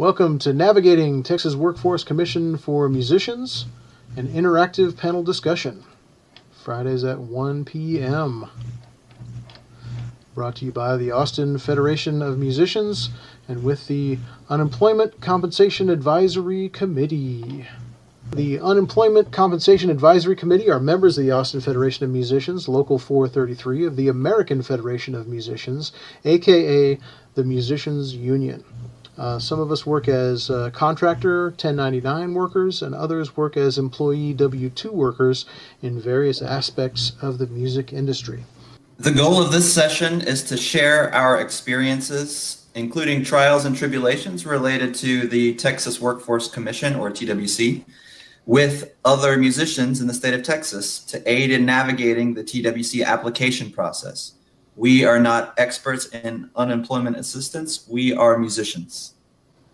Welcome to Navigating Texas Workforce Commission for Musicians, an interactive panel discussion. Fridays at 1 p.m. Brought to you by the Austin Federation of Musicians and with the Unemployment Compensation Advisory Committee. The Unemployment Compensation Advisory Committee are members of the Austin Federation of Musicians, Local 433 of the American Federation of Musicians, aka the Musicians Union. Some of us work as contractor 1099 workers, and others work as employee W-2 workers in various aspects of the music industry. The goal of this session is to share our experiences, including trials and tribulations related to the Texas Workforce Commission, or TWC, with other musicians in the state of Texas to aid in navigating the TWC application process. We are not experts in unemployment assistance. We are musicians.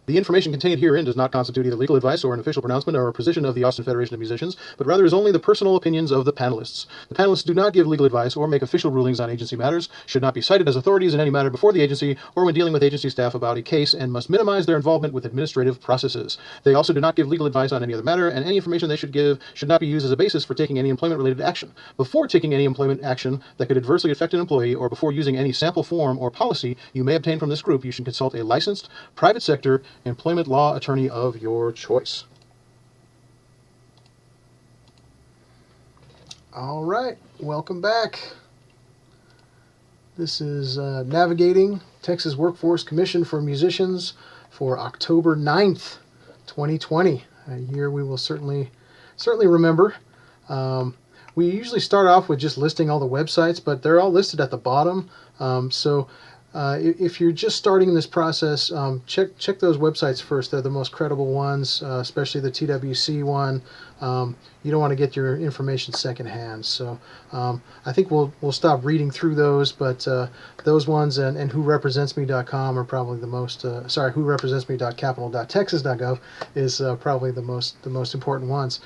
The information contained herein does not constitute either legal advice or an official pronouncement or a position of the Austin Federation of Musicians, but rather is only the personal opinions of the panelists. The panelists do not give legal advice or make official rulings on agency matters, should not be cited as authorities in any matter before the agency or when dealing with agency staff about a case, and must minimize their involvement with administrative processes. They also do not give legal advice on any other matter, and any information they should give should not be used as a basis for taking any employment-related action. Before taking any employment action that could adversely affect an employee, or before using any sample form or policy you may obtain from this group, you should consult a licensed private sector employment law attorney of your choice. All right, welcome back. This is Navigating Texas Workforce Commission for Musicians for October 9th, 2020, a year we will certainly remember. We usually start off with just listing all the websites, but they're all listed at the bottom. If you're just starting this process, check those websites first. They're the most credible ones, especially the TWC one. You don't want to get your information secondhand. So I think we'll stop reading through those, but those ones and whorepresentsme.com are probably the most. Whorepresentsme.capital.texas.gov is probably the most important ones.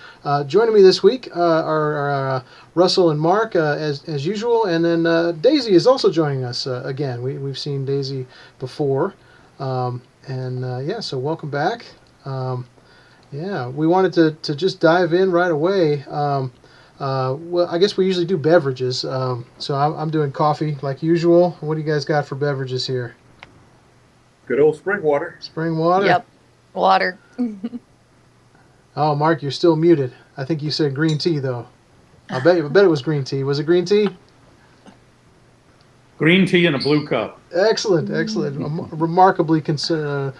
Joining me this week are Russell and Mark as usual, and then Daisy is also joining us again. We've seen Daisy before, so welcome back. We wanted to just dive in right away. Well, I guess we usually do beverages, so I'm doing coffee like usual. What do you guys got for beverages here? Good old spring water. Spring water? Yep, water. Oh, Mark, you're still muted. I think you said green tea, though. I bet it was green tea. Was it green tea? Green tea in a blue cup. Excellent. A remarkably consistent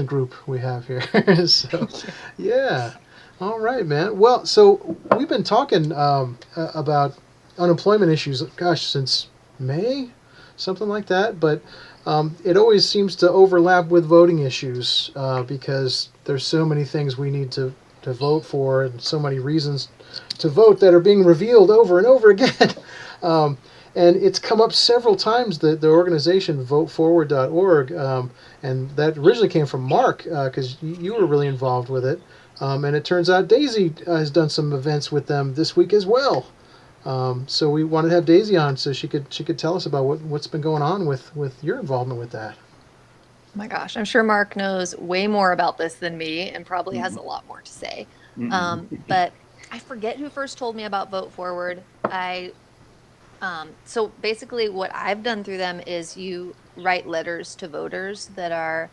group we have here. So, yeah. All right, man. Well, so we've been talking about unemployment issues, since May, something like that. But it always seems to overlap with voting issues because there's so many things we need to vote for and so many reasons to vote that are being revealed over and over again. And it's come up several times, the organization voteforward.org, and that originally came from Mark because you were really involved with it. And it turns out Daisy has done some events with them this week as well. So we wanted to have Daisy on so she could tell us about what's been going on with your involvement with that. Oh my gosh, I'm sure Mark knows way more about this than me and probably has a lot more to say. But I forget who first told me about Vote Forward. So basically what I've done through them is you write letters to voters that are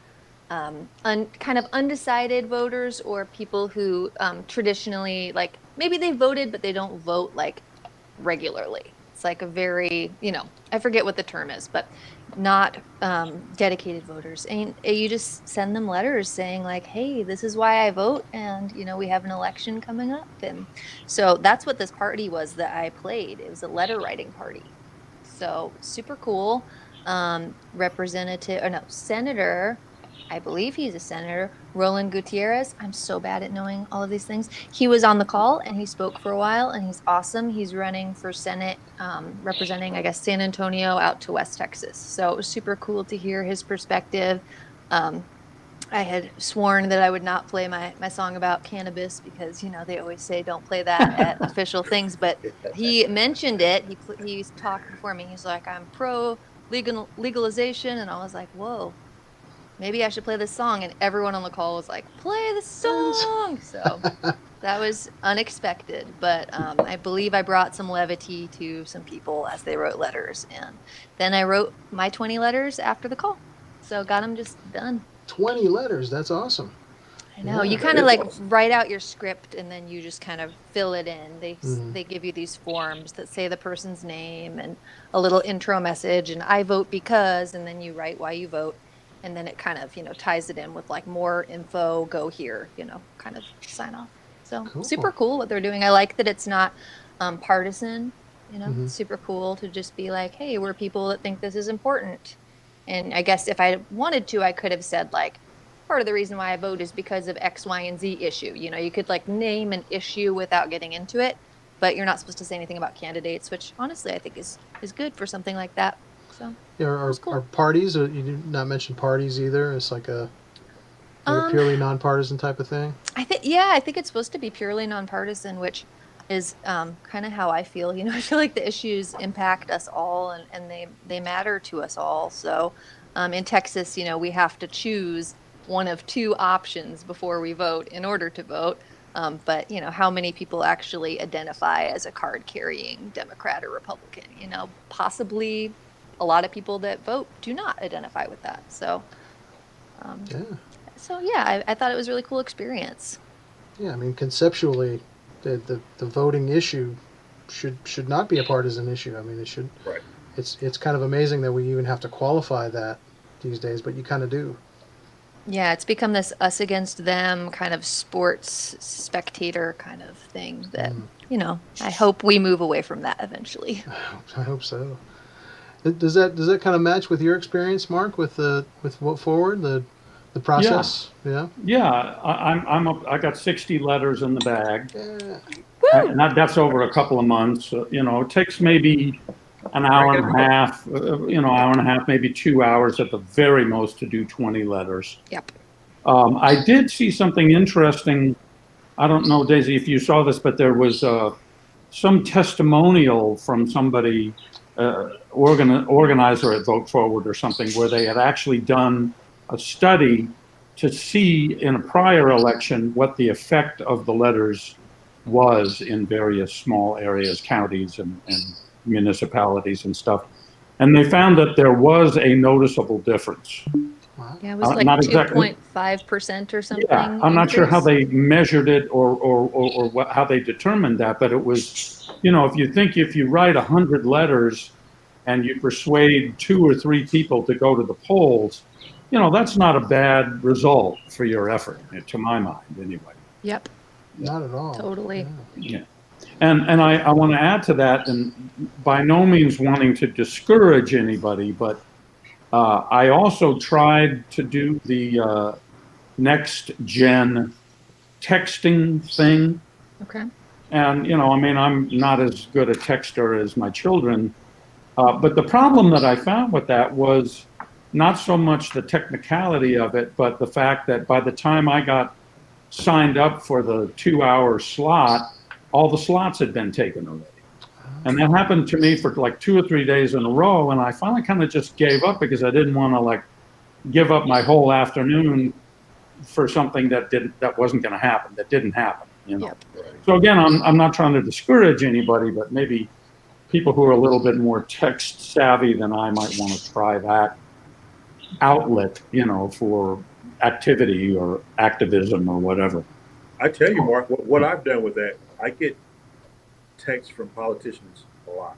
kind of undecided voters, or people who traditionally, like, maybe they voted but they don't vote like regularly. It's like a very, I forget what the term is, but not dedicated voters. And you just send them letters saying like, hey, this is why I vote, and we have an election coming up. And so that's what this party was that I played. It was a letter writing party. So super cool. Senator, I believe he's a senator, Roland Gutierrez. I'm so bad at knowing all of these things. He was on the call and he spoke for a while, and he's awesome. He's running for Senate, representing, I guess, San Antonio out to West Texas. So it was super cool to hear his perspective. I had sworn that I would not play my song about cannabis because, they always say don't play that at official things. But he mentioned it. He talked before me. He's like, I'm pro legalization. And I was like, whoa. maybe I should play this song. And everyone on the call was like, play the song. So that was unexpected, but I believe I brought some levity to some people as they wrote letters. And then I wrote my 20 letters after the call. So got them just done. 20 letters. That's awesome. I know. Yeah. You That kind of is like awesome. write out your script and then you just kind of fill it in. Mhm. They give you these forms that say the person's name and a little intro message and I vote because, and then you write why you vote. And then it kind of, ties it in with like more info, go here, kind of sign off. So Cool. super cool what they're doing. I like that it's not partisan, Mhm. super cool to just be like, hey, we're people that think this is important. And I guess if I wanted to, I could have said like, part of the reason why I vote is because of X, Y, and Z issue. You could like name an issue without getting into it, but you're not supposed to say anything about candidates, which honestly I think is good for something like that. So Yeah, it was cool. are parties, you did not mention parties either. It's like a purely nonpartisan type of thing. I think it's supposed to be purely nonpartisan, which is kind of how I feel. I feel like the issues impact us all and they matter to us all. So in Texas, we have to choose one of two options before we vote in order to vote. But how many people actually identify as a card carrying Democrat or Republican? Possibly a lot of people that vote do not identify with that. So Yeah. so yeah, I thought it was a really cool experience. Yeah, I mean, conceptually, the voting issue should not be a partisan issue. I mean, it should. Right. It's kind of amazing that we even have to qualify that these days, but you kind of do. Yeah, it's become this us against them kind of sports spectator kind of thing that, I hope we move away from that eventually. I hope so. Does that kind of match with your experience, Mark, with Vote Forward, the process? Yeah. Yeah, I'm up. I got 60 letters in the bag, Yeah. Woo! and that's over a couple of months. It takes maybe an hour and a half, hour and a half, maybe 2 hours at the very most to do 20 letters. Yep. I did see something interesting. I don't know, Daisy, if you saw this, but there was some testimonial from somebody, organizer at Vote Forward or something, where they had actually done a study to see in a prior election what the effect of the letters was in various small areas, counties and municipalities and stuff. And they found that there was a noticeable difference. Wow. Yeah, it was like Not exactly. 2.5% or something. Yeah, I'm not sure how increase. they measured it or how they determined that, but it was, if you write 100 letters and you persuade 2 or 3 people to go to the polls, that's not a bad result for your effort, to my mind, anyway. Yep, Not at all. totally. Yeah. And I want to add to that, and by no means wanting to discourage anybody, but I also tried to do the next gen texting thing. Okay. And, I'm not as good a texter as my children. But the problem that I found with that was not so much the technicality of it, but the fact that by the time I got signed up for the 2-hour slot, all the slots had been taken already. And that happened to me for like 2 or 3 days in a row. And I finally kind of just gave up because I didn't want to give up my whole afternoon for something that wasn't going to happen, that didn't happen. Yep. So again, I'm not trying to discourage anybody, but maybe people who are a little bit more text savvy than I might want to try that outlet, for activity or activism or whatever. I tell you, Mark, what I've done with that, I get texts from politicians a lot.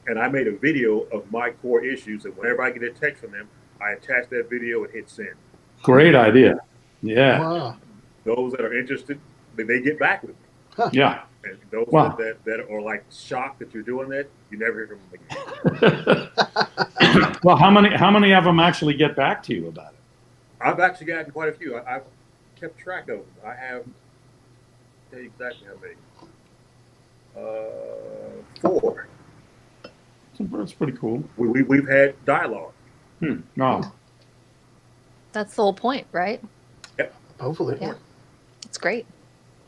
And I made a video of my core issues, and whenever I get a text from them, I attach that video and hit send. Great idea. Yeah. Wow. Those that are interested, they get back with me. Yeah. And those Wow. that are shocked that you're doing that, you never hear from them again. Well, how many of them actually get back to you about it? I've actually gotten quite a few. I've kept track of them. I have, tell you exactly how many. 4. That's pretty cool. We've had dialogue. Oh, That's the whole point, right? Hopefully. Yeah. It's great.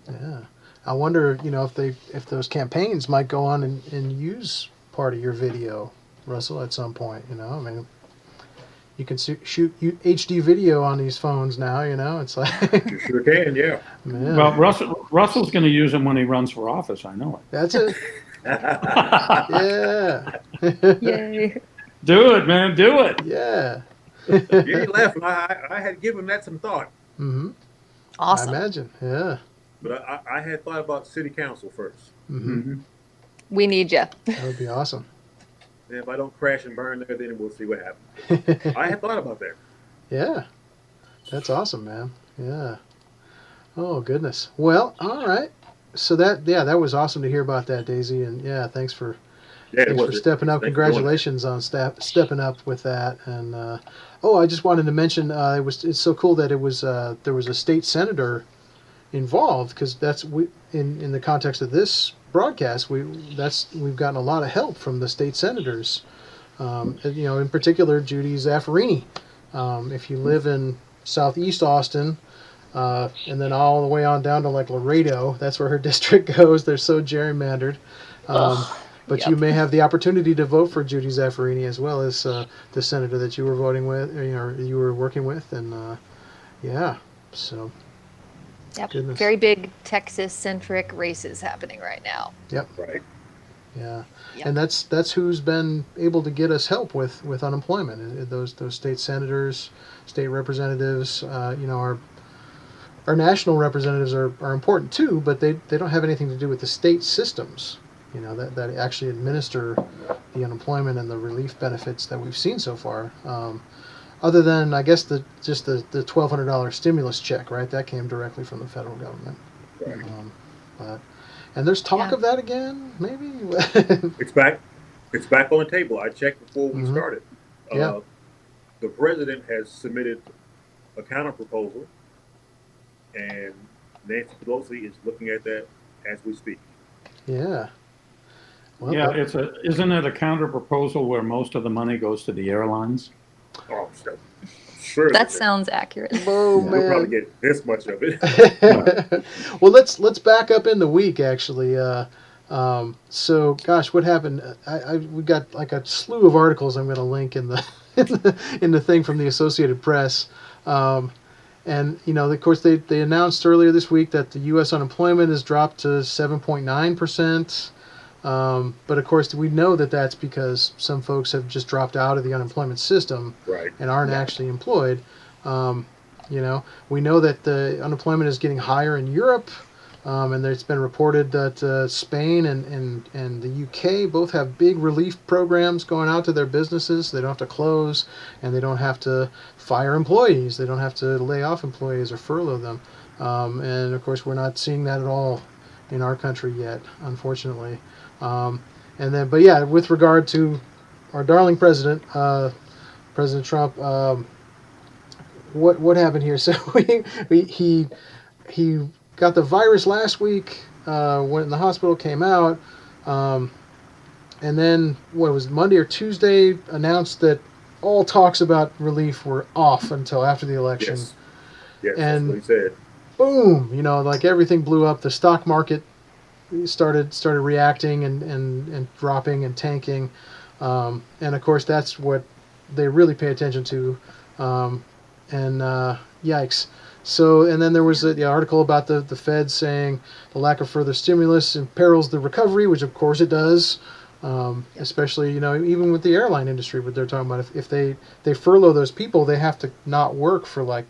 Yeah. I wonder, if those campaigns might go on and use part of your video, Russell, at some point. I mean, you can shoot HD video on these phones now. You know, it's like, You sure can, yeah. man, Well, Russell's going to use them when he runs for office. I know that's it. Yeah, Yay. Do it, man. Do it. yeah. You ain't laughing. I had given that some thought, Hmm. I Awesome. imagine. Yeah. but I had thought about city council first. Hmm. Mhm. We need you. That would be awesome. And if I don't crash and burn there, then we'll see what happens. I had thought about that. Yeah, that's awesome, man. Yeah. Oh goodness. Well, all right. So that was awesome to hear about that, Daisy, and yeah, thanks for Yeah, it thanks for was. stepping up. Thanks for doing that. Congratulations on stepping up with that. And oh, I just wanted to mention it's so cool that it was there was a state senator involved, because that's we in the context of this broadcast we've gotten a lot of help from the state senators. You know, in particular Judy Zaffarini. If you live in southeast Austin, and then all the way on down to like Laredo, that's where her district goes. They're so gerrymandered. But Yep. you may have the opportunity to vote for Judy Zaffarini as well as the senator that you were voting with, or you were working with, and yeah. So Yep. goodness. Very big Texas-centric races happening right now. Yep. Right. Yeah. Yep. And that's who's been able to get us help with unemployment. Those state senators, state representatives. You know, our national representatives are important too, but they don't have anything to do with the state systems. You know, that actually administer the unemployment and the relief benefits that we've seen so far. Other than, I guess, the $1,200 stimulus check, right? That came directly from the federal government. Right. But and there's talk Yeah. of that again, maybe. It's back. It's back on the table. I checked before we Mhm. started. Yeah. The president has submitted a counter proposal, and Nancy Pelosi is looking at that as we speak. Yeah. Well, Yeah, isn't it a counter proposal where most of the money goes to the airlines? Oh, sure. That sounds accurate. oh We'll probably man. get this much of it. Well, let's back up in the week actually. So, gosh, what happened? We got like a slew of articles I'm going to link in the in the thing from the Associated Press. And you know, of course, they announced earlier this week that the U.S. unemployment has dropped to 7.9%. But of course, we know that that's because some folks have just dropped out of the unemployment system Right. and aren't actually employed. You know, we know that the unemployment is getting higher in Europe, and it's been reported that Spain and the UK both have big relief programs going out to their businesses. They don't have to close, and they don't have to fire employees. They don't have to lay off employees or furlough them. And of course, we're not seeing that at all in our country yet, unfortunately. And then, but yeah, with regard to our darling president, President Trump, what happened here? So he got the virus last week, went in the hospital, came out, and then what was it, Monday or Tuesday, announced that all talks about relief were off until after the election. Yes. Yes, And- that's what he said. Boom! You know, like everything blew up. The stock market started reacting and dropping and tanking, and of course that's what they really pay attention to. Yikes! So, and then there was the article about the Fed saying the lack of further stimulus imperils the recovery, which of course it does. Especially, you know, even with the airline industry, what they're talking about, if they furlough those people, they have to not work for like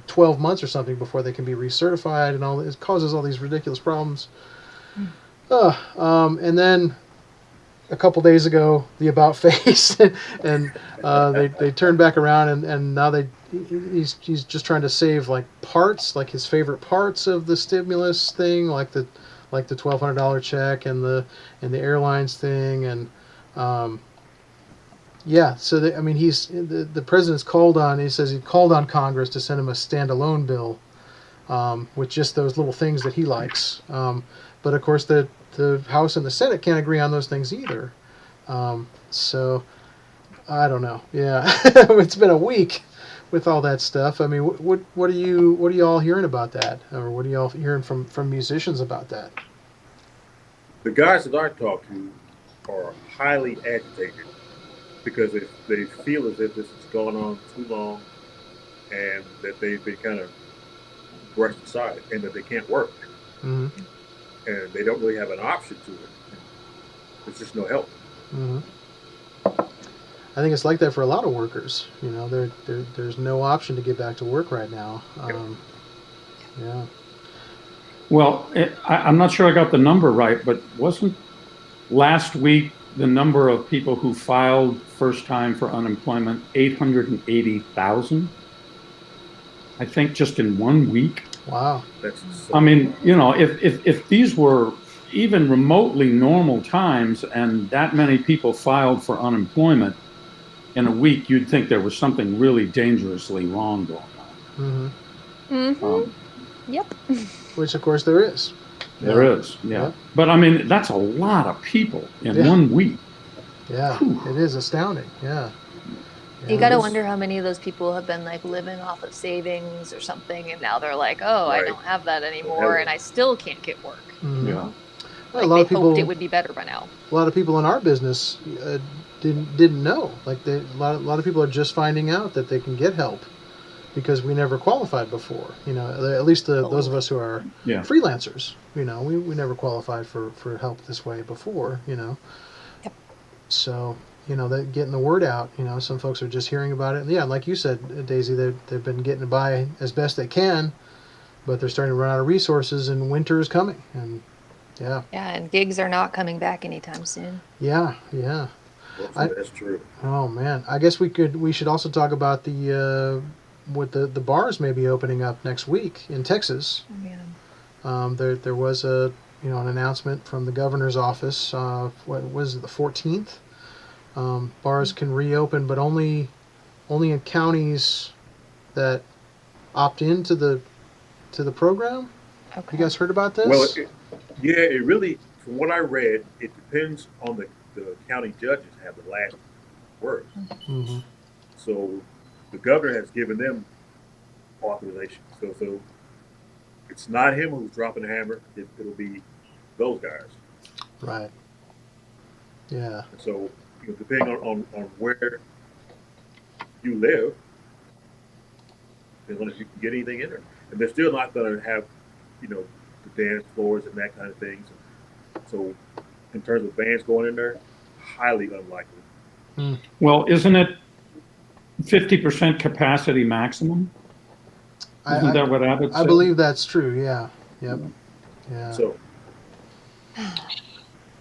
12 months or something before they can be recertified, and all it causes all these ridiculous problems. And then a couple days ago, the about face, and they turned back around, and now he's just trying to save like parts, like his favorite parts of the stimulus thing, like the $1,200 check and the airlines thing, and yeah. So I mean, the president's called on. He says he called on Congress to send him a standalone bill with just those little things that he likes. But of course, the House and the Senate can't agree on those things either. So I don't know. Yeah, it's been a week with all that stuff. I mean, what are you all hearing about that, or what are y'all hearing from musicians about that? The guys that I talk to are highly agitated because they feel as if this has gone on too long and that they've been kind of brushed aside and that they can't work Mm-hmm. and they don't really have an option to it. There's just no help. Mm-hmm. I think it's like that for a lot of workers. You know, there's no option to get back to work right now. Yeah. Well, I'm not sure I got the number right, but wasn't last week the number of people who filed first time for unemployment 880,000? I think just in 1 week. Wow. That's I mean, you know, if these were even remotely normal times and that many people filed for unemployment in a week, you'd think there was something really dangerously wrong going on. Mm-hmm. Yep. Which of course there is. There is, yeah. Yep. But I mean, that's a lot of people in Yeah. 1 week. Yeah. Whew. It is astounding. Yeah. You got to wonder how many of those people have been like living off of savings or something, and now they're like, "Oh, I Right. don't have that anymore, and I still can't get work." Mhm. Yeah. Well, Like a lot they of people hoped it would be better by now. a lot of people in our business didn't know. Like a lot of people are just finding out that they can get help because we never qualified before. You know, at least those of us who are Yeah. freelancers. You know, we never qualified for help this way before. You know, Yep. so you know that getting the word out. You know, some folks are just hearing about it. And yeah, like you said, Daisy, they've been getting by as best they can, but they're starting to run out of resources, and winter is coming. And yeah, Yeah, and gigs are not coming back anytime soon. yeah. That's true. Oh man, I guess we should also talk about the what the bars may be opening up next week in Texas. Oh, yeah. There was an announcement from the governor's office. What was it, the 14th? Bars can reopen, but only in counties that opt into the program. Okay. You guys heard about this? Well, it really, from what I read, it depends on the county judges have the last word. Mm-hmm. So the governor has given them authorization. So it's not him who's dropping the hammer. It'll be those guys. Right. Yeah. And so, depending on where you live, depends on if you can get anything in there. And they're still not going to have, the dance floors and that kind of things. So, in terms of bands going in there, highly unlikely. Well, isn't it 50% capacity maximum? Isn't that what Abbott said? I believe that's true. Yeah. Yep. Yeah. So,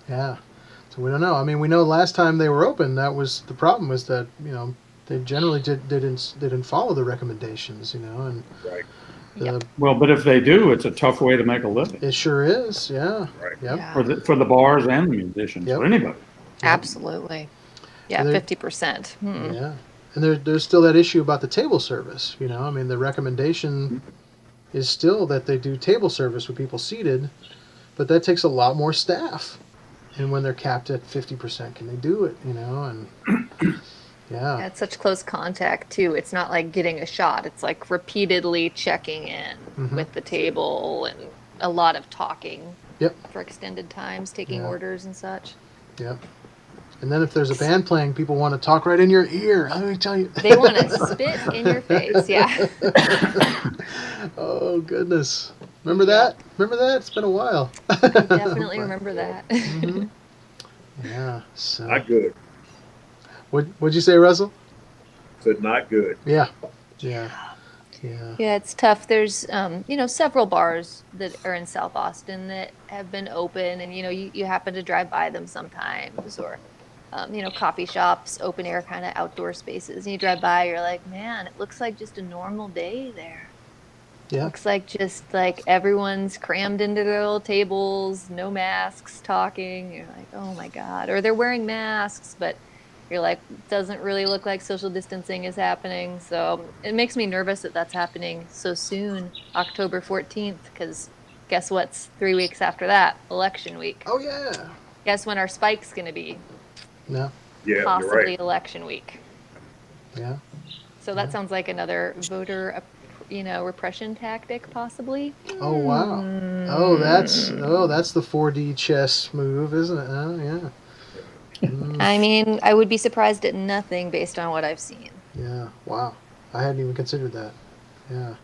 Yeah. So we don't know. I mean, we know last time they were open, that was the problem, was that they generally didn't follow the recommendations, and right. Well, but if they do, it's a tough way to make a living. It sure is. Yeah. Right. Yep. Yeah. For the bars and the musicians, Yep. for anybody. Absolutely. Yeah, So 50%. Yeah. And there's still that issue about the table service. I mean, the recommendation is still that they do table service with people seated, but that takes a lot more staff. And when they're capped at 50%, can they do it? And yeah. It's such close contact too. It's not like getting a shot. It's like repeatedly checking in Mhm. with the table and a lot of talking. Yep. For extended times, taking Yeah. orders and such. Yep. And then if there's a band playing, people want to talk right in your ear. Let me tell you. They want to spit in your face. Yeah. Oh goodness. Remember that? Remember that? It's been a while. Definitely remember that. Hmm. Yeah. So. Not good. What'd you say, Russell? Said not good. Yeah. Yeah. Yeah. Yeah, it's tough. There's, several bars that are in South Austin that have been open, and you happen to drive by them sometimes, or coffee shops, open air kind of outdoor spaces, and you drive by, you're like, man, it looks like just a normal day there. Yeah. Looks like just like everyone's crammed into their little tables, no masks, talking. You're like, oh my God. Or they're wearing masks, but you're like, doesn't really look like social distancing is happening. So it makes me nervous that that's happening so soon, October 14th, because guess what's 3 weeks after that? Election week. Oh yeah. Guess when our spike's going to be? No. Yeah, Possibly you're right. election week. Yeah. So that sounds like another voter, repression tactic, possibly. Oh wow. Oh, that's the 4D chess move, isn't it? Oh yeah. I mean, I would be surprised at nothing based on what I've seen. Yeah. Wow. I hadn't even considered that. Yeah.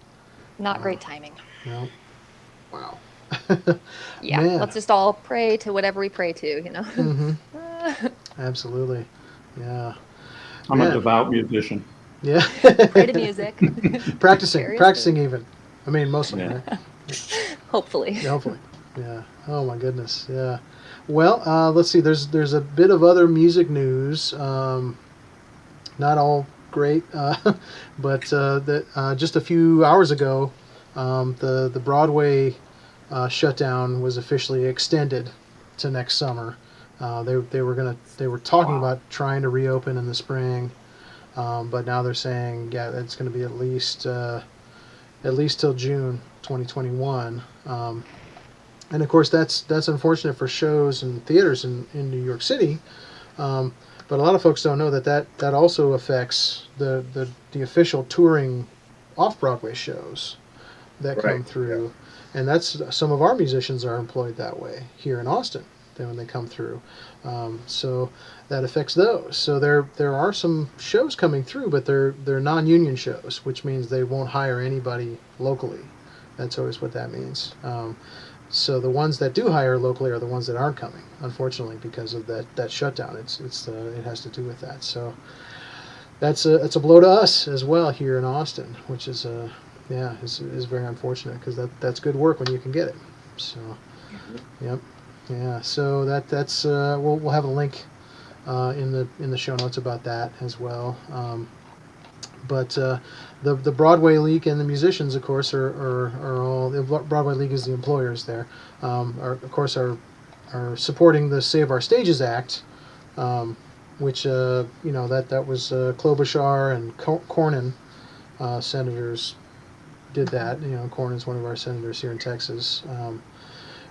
Not Wow. great timing. No. Wow. Yeah, Man. let's just all pray to whatever we pray to, you know? Mm-hmm. Absolutely. Yeah. I'm a Man. devout musician. Yeah. Pray to music. Practicing. Various Practicing things. even. I mean, mostly, Yeah. right? Hopefully. Yeah, hopefully. Yeah. Oh my goodness. Yeah. Well, let's see. There's a bit of other music news. Not all great, but just a few hours ago, the Broadway shutdown was officially extended to next summer. They were talking Wow. about trying to reopen in the spring, but now they're saying yeah it's going to be at least till June 2021. And of course that's unfortunate for shows and theaters in New York City. Um, but a lot of folks don't know that also affects the official touring off Broadway shows that Right. come through, and that's some of our musicians are employed that way here in Austin. Then when they come through, so that affects those. So there are some shows coming through, but they're non-union shows, which means they won't hire anybody locally. That's always what that means. So the ones that do hire locally are the ones that aren't coming, unfortunately, because of that shutdown. It has to do with that. So it's a blow to us as well here in Austin, which is is very unfortunate because that's good work when you can get it. So yep, yeah. So that's we'll have a link in the show notes about that as well. But the Broadway League and the musicians, of course, are all the Broadway League is the employers there. Of course are supporting the Save Our Stages Act, which that was Klobuchar and Cornyn senators did that. You know, Cornyn's one of our senators here in Texas.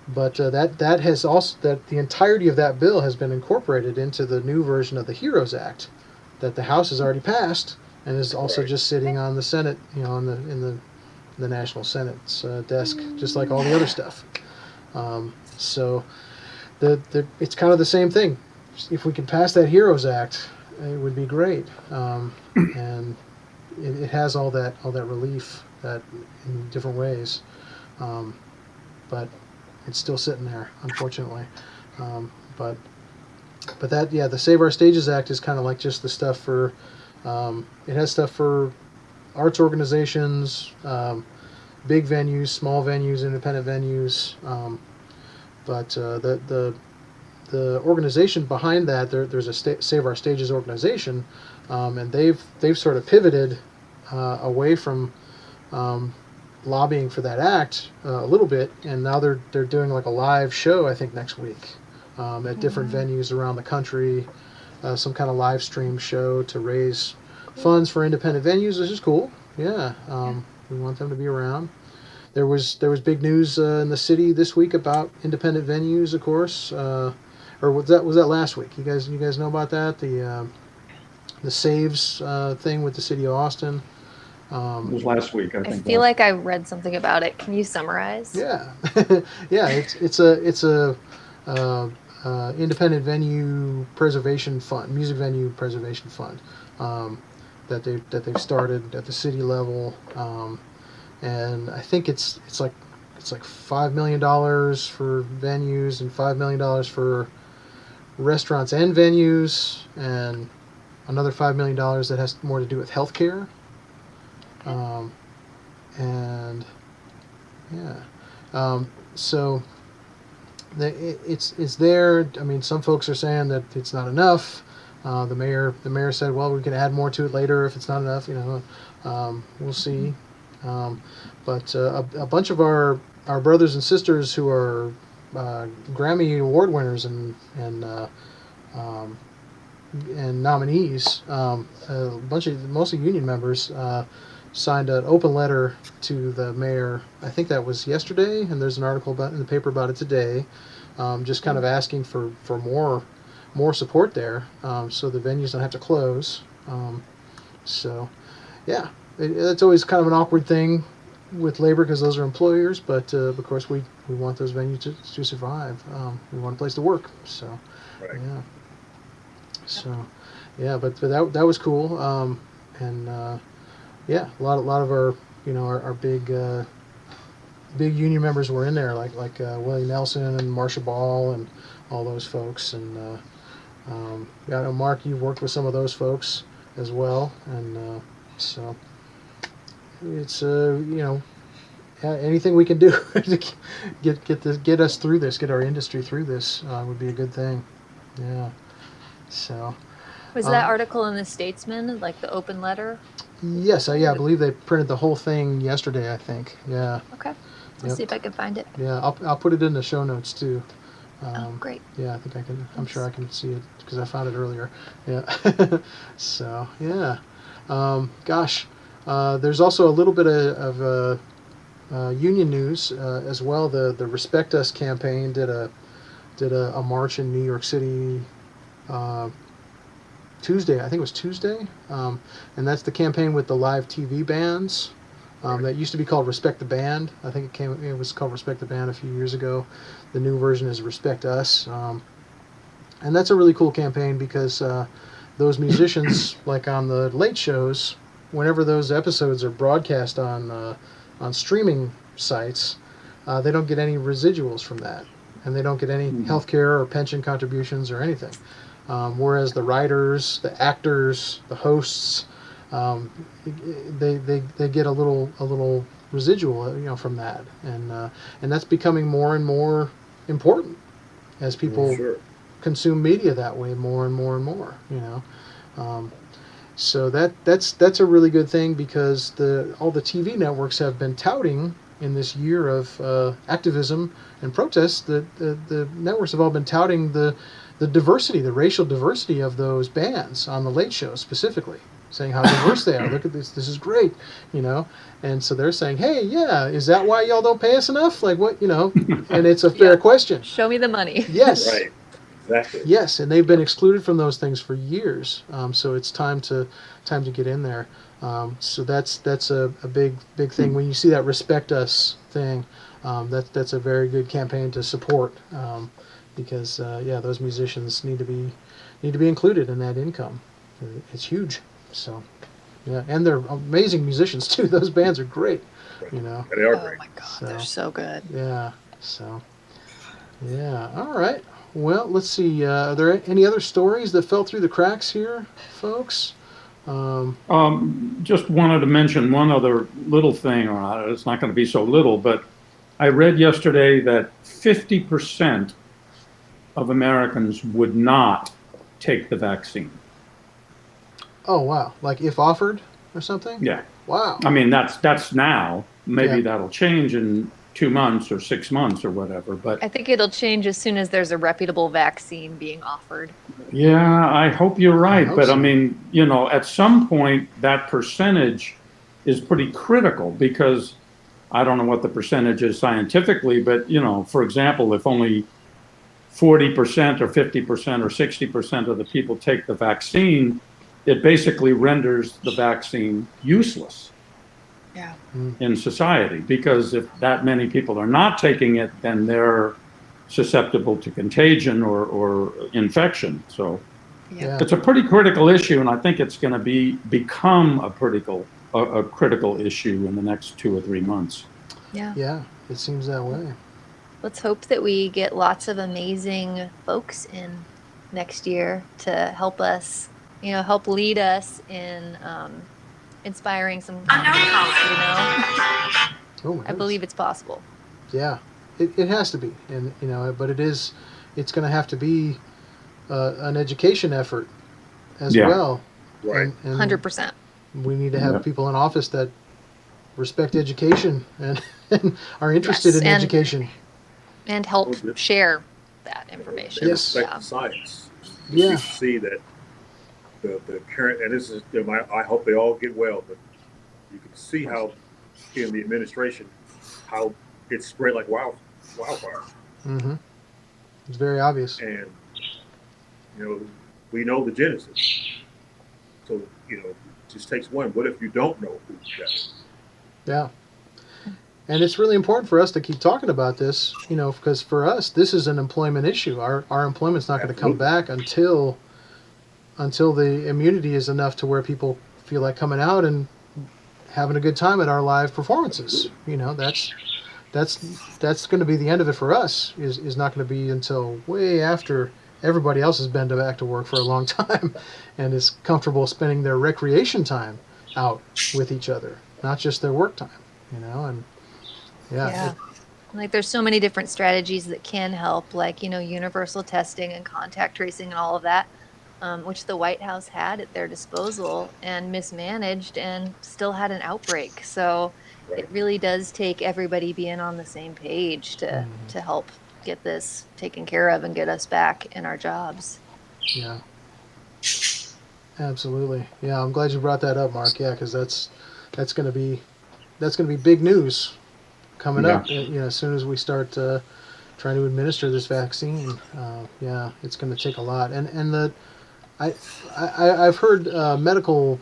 But that has also that the entirety of that bill has been incorporated into the new version of the HEROES Act that the House has already passed and is also Right. just sitting on the Senate, in the National Senate's desk, just like all the other stuff. So it's kind of the same thing. If we could pass that HEROES Act, it would be great. And it has all that relief that in different ways, but it's still sitting there, unfortunately. But that the Save Our Stages Act is kind of like just the stuff for. It has stuff for arts organizations, big venues, small venues, independent venues. But the organization behind that, there's a Save Our Stages organization, and they've sort of pivoted away from lobbying for that act a little bit, and now they're doing like a live show I think next week at different venues around the country, some kind of live stream show to raise funds for independent venues, which is cool. Yeah, we want them to be around. There was big news in the city this week about independent venues, of course. Or was that last week? You guys know about that? The Saves thing with the city of Austin. It was last week, I I think. feel like I read something about it. Can you summarize? Yeah, yeah. It's a independent venue preservation fund, music venue preservation fund that they've started at the city level, and I think it's like $5 million for venues and $5 million for restaurants and venues, and another $5 million that has more to do with healthcare. And yeah, so it's there. I mean, some folks are saying that it's not enough. The mayor said, well, we can add more to it later if it's not enough. We'll see. But a bunch of our brothers and sisters who are Grammy Award winners and nominees, a bunch of mostly union members, signed an open letter to the mayor. I think that was yesterday, and there's an article in the paper about it today, just kind of asking for more support there, so the venues don't have to close. So, yeah, it's always kind of an awkward thing with labor because those are employers, but of course we want those venues to survive. We want a place to work. So, Right. yeah. So, yeah, but that was cool. And yeah, a lot of our our big union members were in there, like Willie Nelson and Marsha Ball and all those folks. And yeah, I know Mark, you've worked with some of those folks as well, and so it's anything we can do to get us through this, get our industry through this would be a good thing. Yeah. So. Was that article in the Statesman, like the open letter? Yes, yeah, I believe they printed the whole thing yesterday, I think. Yeah. Okay. I'll Yep. see if I can find it. Yeah, I'll put it in the show notes too. Oh, great. Yeah, I think I can. I'm Thanks. sure I can see it because I found it earlier. Yeah. So yeah, gosh, there's also a little bit of union news as well. The Respect Us campaign did a march in New York City. Tuesday, I think it was Tuesday, and that's the campaign with the live TV bands. That used to be called Respect the Band. I think it was called Respect the Band a few years ago. The new version is Respect Us, and that's a really cool campaign because those musicians, like on the late shows, whenever those episodes are broadcast on streaming sites, they don't get any residuals from that, and they don't get any health care or pension contributions or anything. Whereas the writers, the actors, the hosts, they get a little residual, from that, and that's becoming more and more important as people Sure. consume media that way more and more and more. So that's a really good thing because all the TV networks have been touting in this year of activism and protest. The networks have all been touting the diversity, the racial diversity of those bands on the Late Show specifically, saying how diverse they are. Look at this is great, And so they're saying, hey, yeah, is that why y'all don't pay us enough? Like what, And it's a fair question. Show me the money. Yes. Right. Exactly. Yes, and they've been excluded from those things for years. So it's time to get in there. So that's a big thing. When you see that Respect Us thing, that's a very good campaign to support. Because those musicians need to be included in that income. It's huge. So yeah, and they're amazing musicians too. Those bands are great. And they are Oh great. my God, So- they're so good. Yeah. So yeah. All right. Well, let's see. Are there any other stories that fell through the cracks here, folks? Just wanted to mention one other little thing, or it's not going to be so little, but I read yesterday that 50% of Americans would not take the vaccine. Oh wow! Like if offered or something? Yeah. Wow. I mean, that's now. Maybe Yeah. that'll change in 2 months or 6 months or whatever. But I think it'll change as soon as there's a reputable vaccine being offered. yeah, I hope you're right. hope But so. I mean, at some point, that percentage is pretty critical because I don't know what the percentage is scientifically, but, for example, if only 40% or 50% or 60% of the people take the vaccine, it basically renders the vaccine useless Yeah. in society, because if that many people are not taking it, then they're susceptible to contagion or infection. So Yeah. it's a pretty critical issue, and I think it's going to become a critical issue in the next 2 or 3 months. Yeah. Yeah. It seems that way. Let's hope that we get lots of amazing folks in next year to help us, help lead us in inspiring some Oh my I goodness. believe it's possible. Yeah, it has to be, and but it's going to have to be an education effort as Yeah. well. Right. And 100%. we need to have Yeah. people in office that respect education and are interested Yes, in and- education. And help Oh, good. share that information. They Yes. respect Yeah. the science. Yeah. You see that the current, and this is, I hope they all get well, but you can see how in the administration, how it's spread like wildfire. Mm-hmm. It's very obvious. And, we know the genesis. So, it just takes one. What if you don't know who got it? Yeah. And it's really important for us to keep talking about this, because for us, this is an employment issue. Our employment's not going to come Absolutely. back until until the immunity is enough to where people feel like coming out and having a good time at our live performances. You know, that's going to be the end of it for us. Is not going to be until way after everybody else has been back to work for a long time, and is comfortable spending their recreation time out with each other, not just their work time. You know, and Yeah. Like there's so many different strategies that can help, like, universal testing and contact tracing and all of that, which the White House had at their disposal and mismanaged and still had an outbreak. So Right. it really does take everybody being on the same page to help get this taken care of and get us back in our jobs. Yeah. Absolutely. Yeah, I'm glad you brought that up, Mark. Yeah, because that's going to be big news coming Yeah. up. As soon as we start trying to administer this vaccine, yeah, it's going to take a lot. And I've heard medical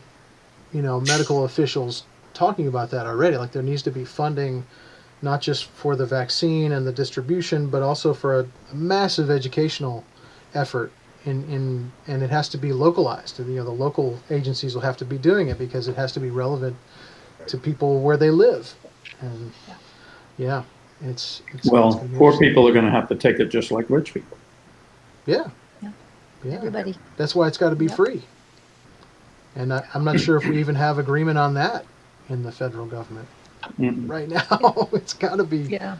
officials talking about that already. Like there needs to be funding, not just for the vaccine and the distribution, but also for a massive educational effort. And it has to be localized. The local agencies will have to be doing it because it has to be relevant to people where they live. And yeah, it's Well, gonna be poor interesting. people are going to have to take it just like rich people. Yeah, Yeah. yeah. Everybody. That's why it's got to be Yep. free. And I'm not sure if we even have agreement on that in the federal government Mm. right now. It's Yeah.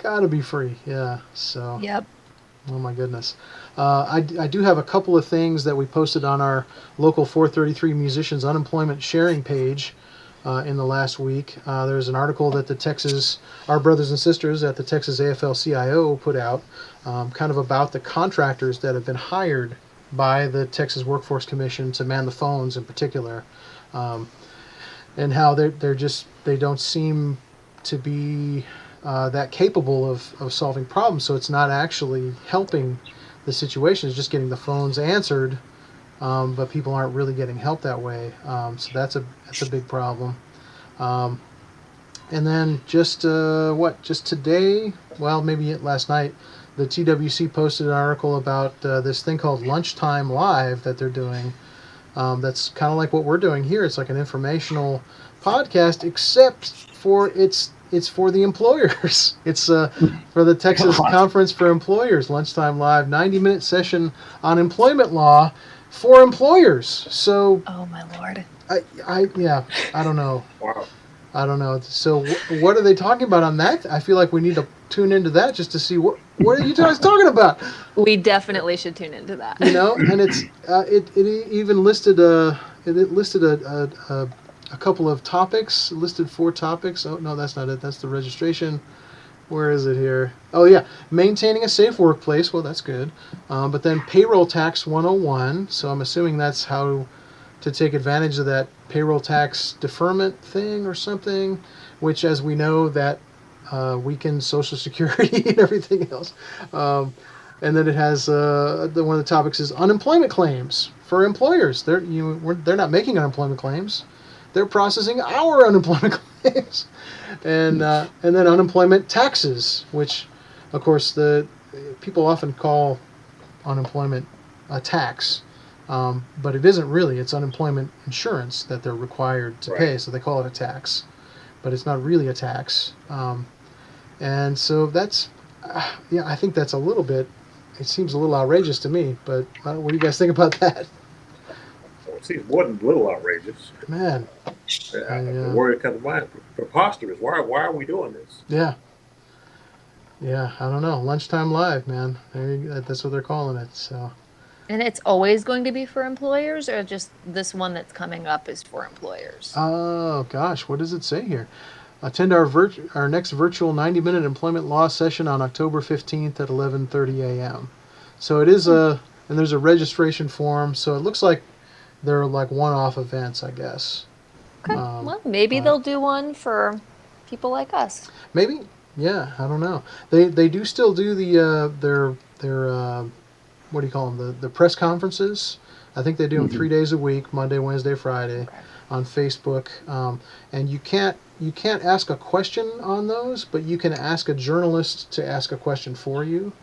got to be free. Yeah. So. Yep. Oh my goodness. I do have a couple of things that we posted on our local 433 musicians unemployment sharing page in the last week. There's an article that our brothers and sisters at the Texas AFL-CIO put out, kind of about the contractors that have been hired by the Texas Workforce Commission to man the phones in particular, and how they don't seem to be that capable of solving problems. So it's not actually helping the situation. It's just getting the phones answered, but people aren't really getting help that way. So that's a big problem. And then just today? Well, maybe last night, the TWC posted an article about this thing called Lunchtime Live that they're doing. That's kind of like what we're doing here. It's like an informational podcast, except for it's for the employers. It's for the Texas Conference for Employers, Lunchtime Live, 90-minute session on employment law for employers. So Oh my Lord. I don't know. Wow. I don't know. So what are they talking about on that? I feel like we need to tune into that just to see what are you guys talking about? We definitely should tune into that. And it's it even listed a couple of topics. It listed 4 topics. Oh no, that's not it. That's the registration. Where is it here? Oh yeah, maintaining a safe workplace. Well, that's good. But then payroll tax 101. So I'm assuming that's how to take advantage of that payroll tax deferment thing or something, which, as we know, that weakens Social Security and everything else. And then it has one of the topics is unemployment claims for employers. They're not making unemployment claims; they're processing our unemployment claims, and then unemployment taxes, which, of course, the people often call unemployment a tax, but it isn't really. It's unemployment insurance that they're required to pay, so they call it a tax, but it's not really a tax. And so that's, I think that's a little bit. It seems a little outrageous to me, but what do you guys think about that? Well, it seems more than a little outrageous. Man, The word comes to mind: preposterous. Why are we doing this? yeah, I don't know. Lunchtime Live, man. That's what they're calling it. So. And it's always going to be for employers, or just this one that's coming up is for employers? Oh gosh, what does it say here? Attend our next virtual 90-minute employment law session on October 15th at 11:30 a.m. So it is and there's a registration form. So it looks like they're like one-off events, I guess. Okay. Well, maybe they'll do one for people like us. Maybe, yeah. I don't know. They do still do the their what do you call them? The press conferences. I think they do them 3 days a week, Monday, Wednesday, Friday, on Facebook. And you can't ask a question on those, but you can ask a journalist to ask a question for you,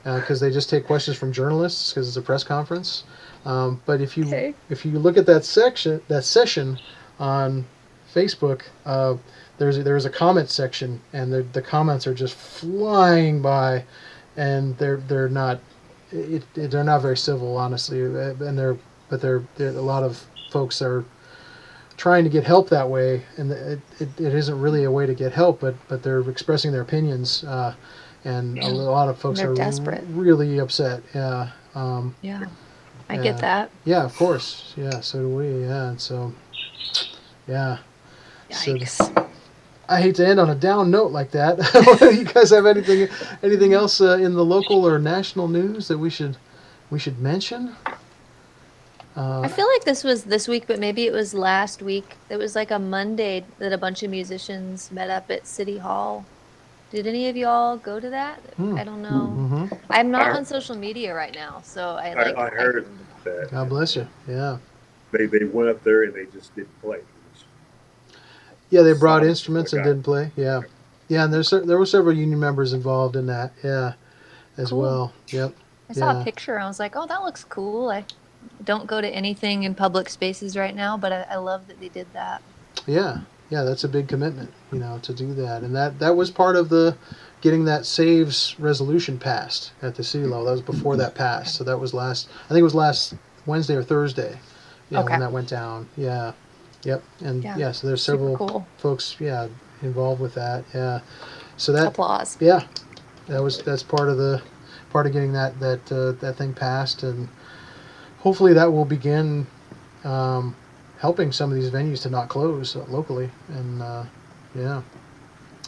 because they just take questions from journalists because it's a press conference. But if you Okay. look at that session on Facebook, there's a comment section, and the comments are just flying by, and they're not they're not very civil, honestly, and they're a lot of folks are trying to get help that way, and it isn't really a way to get help, but they're expressing their opinions, and a lot of folks They're are desperate. really upset. Yeah. Yeah, I Yeah. get that. Yeah, of course. Yeah, so do we. Yeah, and so, yeah. So Yikes. I hate to end on a down note like that. You guys have anything else in the local or national news that we should mention? I feel like this was this week, but maybe it was last week. It was like a Monday that a bunch of musicians met up at City Hall. Did any of y'all go to that? Hmm. I don't know. Mm-hmm. I'm not I, on social media right now, so I I heard that. God bless you. Yeah. They went up there and they just didn't play. Yeah, they brought Solid. instruments and Okay. didn't play. Yeah. Yeah, and there were several union members involved in that. Yeah, as Cool. well. Yep. I saw Yeah. a picture and I was like, oh, that looks cool. I don't go to anything in public spaces right now, but I love that they did that. Yeah, yeah, that's a big commitment, to do that, and that was part of the getting that saves resolution passed at the city level. That was before that passed, so that was I think it was last Wednesday or Thursday, Okay. when that went down. Yeah, yep, and Yeah, so there's super several cool. folks, involved with that. Yeah, so that Applause. yeah, that's part of getting that thing passed, and hopefully that will begin. Helping some of these venues to not close locally, and yeah,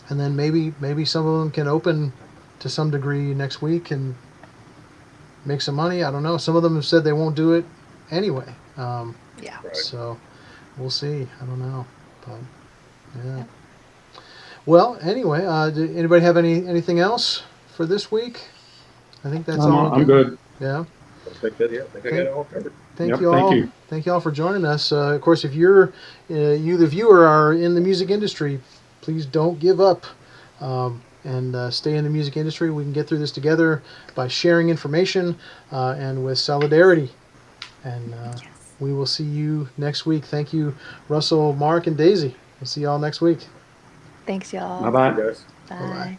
and then maybe some of them can open to some degree next week and make some money. I don't know. Some of them have said they won't do it anyway. Yeah. Right. So we'll see. I don't know, but yeah. Well, anyway, did anybody have anything else for this week? I think that's all. I'm good. Yeah. I think I got it all covered. Thank Yep, you all. thank you. Thank you all for joining us. Of course, if you the viewer, are in the music industry, please don't give up, and stay in the music industry. We can get through this together by sharing information and with solidarity. And Yes. we will see you next week. Thank you, Russell, Mark, and Daisy. We'll see you all next week. Thanks, y'all. Bye bye. Guys. Bye. Bye-bye.